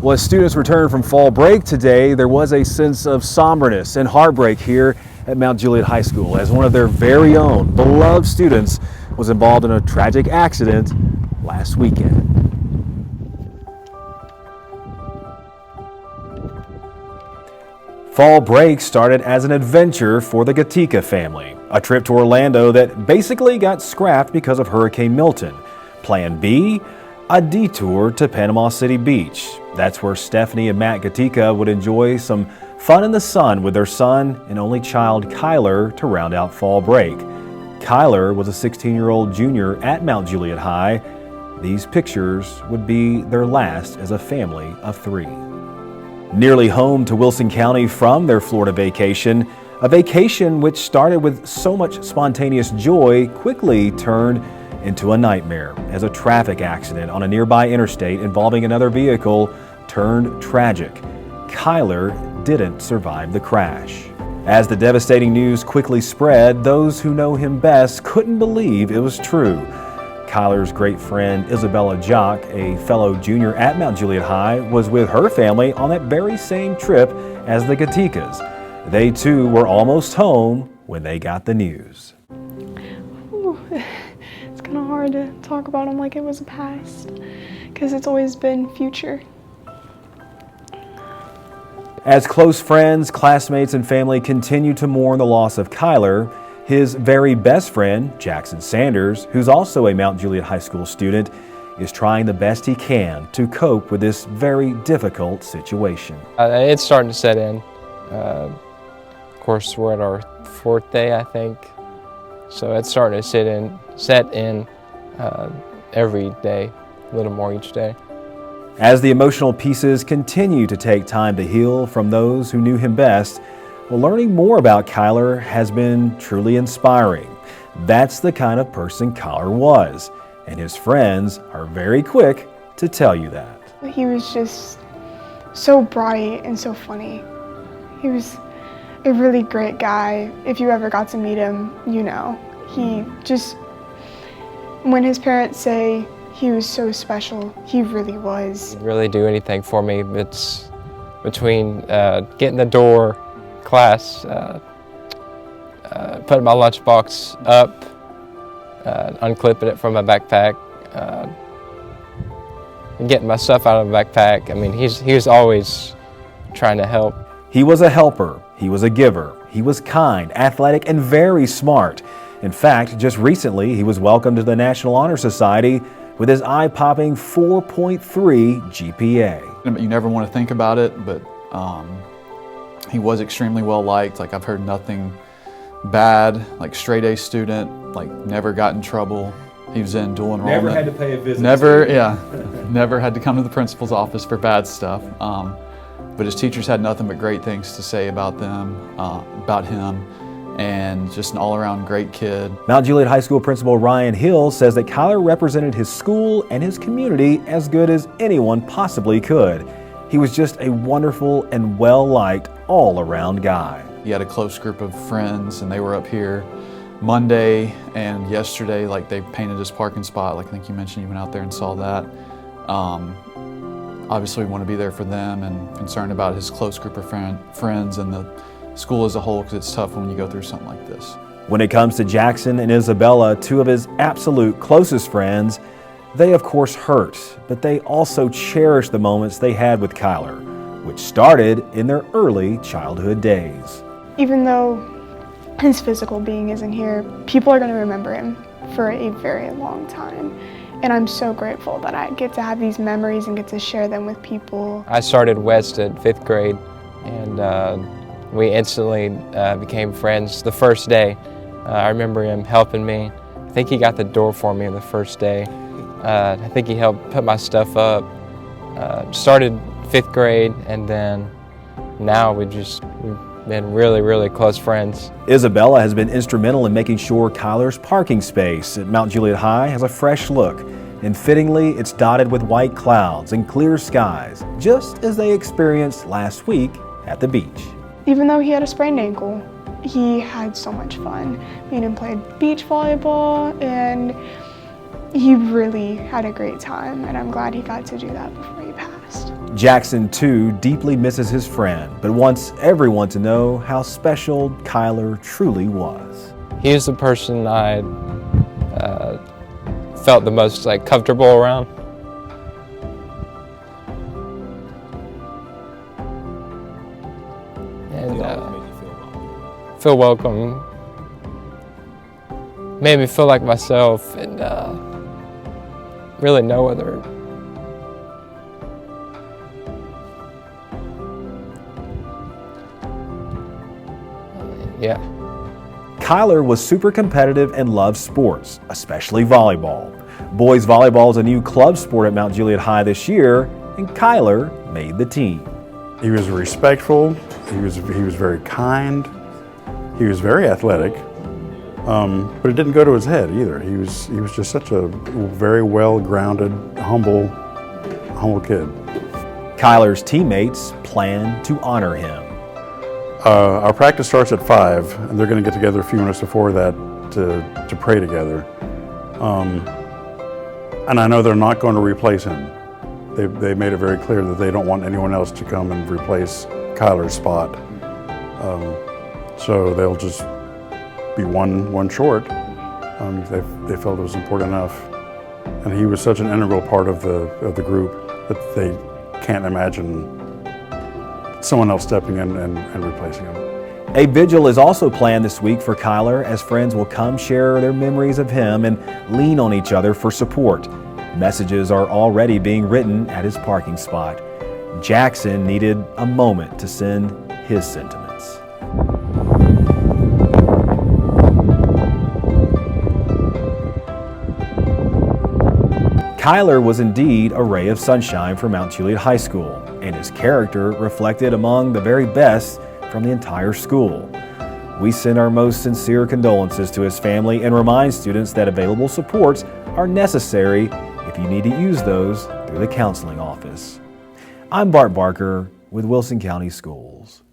Well, as students returned from fall break today, there was a sense of somberness and heartbreak here at Mount Juliet High School as one of their very own beloved students was involved in a tragic accident last weekend. Fall break started as an adventure for the Gatica family, a trip to Orlando that basically got scrapped because of Hurricane Milton. Plan B, a detour to Panama City Beach. That's where Stephanie and Matt Gatica would enjoy some fun in the sun with their son and only child Kyler to round out fall break. Kyler was a 16-year-old junior at Mount Juliet High. These pictures would be their last as a family of three. Nearly home to Wilson County from their Florida vacation, a vacation which started with so much spontaneous joy quickly turned into a nightmare as a traffic accident on a nearby interstate involving another vehicle turned tragic. Kyler didn't survive the crash. As the devastating news quickly spread, those who know him best couldn't believe it was true. Kyler's great friend Isabella Jock, a fellow junior at Mount Juliet High, was with her family on that very same trip as the Gaticas. They too were almost home when they got the news. It's kind of hard to talk about him like it was a past, because it's always been future. As close friends, classmates, and family continue to mourn the loss of Kyler, his very best friend, Jackson Sanders, who's also a Mount Juliet High School student, is trying the best he can to cope with this very difficult situation. It's starting to set in. Of course, we're at our 4th day, I think. So it's starting to set in every day, a little more each day. As the emotional pieces continue to take time to heal from those who knew him best, well, learning more about Kyler has been truly inspiring. That's the kind of person Kyler was, and his friends are very quick to tell you that. He was just so bright and so funny. He was a really great guy. If you ever got to meet him, you know. He just, when his parents say he was so special, he really was. He'd really do anything for me. It's between getting the door, class, putting my lunchbox up, unclipping it from my backpack, and getting my stuff out of the backpack. I mean, he was always trying to help. He was a helper, he was a giver, he was kind, athletic, and very smart. In fact, just recently, he was welcomed to the National Honor Society with his eye-popping 4.3 GPA. You never want to think about it, but he was extremely well liked. Like, I've heard nothing bad, like straight A student, like never got in trouble. He was in dual enrollment. Never had to pay a visit. Never had to come to the principal's office for bad stuff. But his teachers had nothing but great things to say about them, about him, and just an all-around great kid. Mount Juliet High School Principal Ryan Hill says that Kyler represented his school and his community as good as anyone possibly could. He was just a wonderful and well-liked all-around guy. He had a close group of friends, and they were up here Monday and yesterday. Like, they painted his parking spot. Like I think you mentioned you went out there and saw that. Obviously, we want to be there for them and concerned about his close group of friends and the school as a whole, because it's tough when you go through something like this. When it comes to Jackson and Isabella, two of his absolute closest friends, they of course hurt, but they also cherish the moments they had with Kyler, which started in their early childhood days. Even though his physical being isn't here, people are going to remember him for a very long time. And I'm so grateful that I get to have these memories and get to share them with people. I started West at 5th grade, and we instantly became friends the first day. I remember him helping me. I think he got the door for me the first day. I think he helped put my stuff up. Started 5th grade, and then now we've been really close friends. Isabella has been instrumental in making sure Kyler's parking space at Mount Juliet High has a fresh look, and fittingly, it's dotted with white clouds and clear skies, just as they experienced last week at the beach. Even though he had a sprained ankle, he had so much fun. Me and him played beach volleyball, and he really had a great time, and I'm glad he got to do that before he passed. Jackson, too, deeply misses his friend, but wants everyone to know how special Kyler truly was. He was the person I felt the most comfortable around. And feel welcome. Made me feel like myself, and really no other. Yeah. Kyler was super competitive and loved sports, especially volleyball. Boys volleyball is a new club sport at Mount Juliet High this year, and Kyler made the team. He was respectful, he was very kind, he was very athletic, but it didn't go to his head either. He was just such a very well-grounded, humble kid. Kyler's teammates plan to honor him. Our practice starts at 5, and they're going to get together a few minutes before that to pray together. And I know they're not going to replace him. They made it very clear that they don't want anyone else to come and replace Kyler's spot. So they'll just be one short. They felt it was important enough. And he was such an integral part of the group that they can't imagine someone else stepping in and replacing him. A vigil is also planned this week for Kyler, as friends will come share their memories of him and lean on each other for support. Messages are already being written at his parking spot. Jackson needed a moment to send his sentiments. Kyler was indeed a ray of sunshine for Mount Juliet High School, and his character reflected among the very best from the entire school. We send our most sincere condolences to his family and remind students that available supports are necessary if you need to use those through the counseling office. I'm Bart Barker with Wilson County Schools.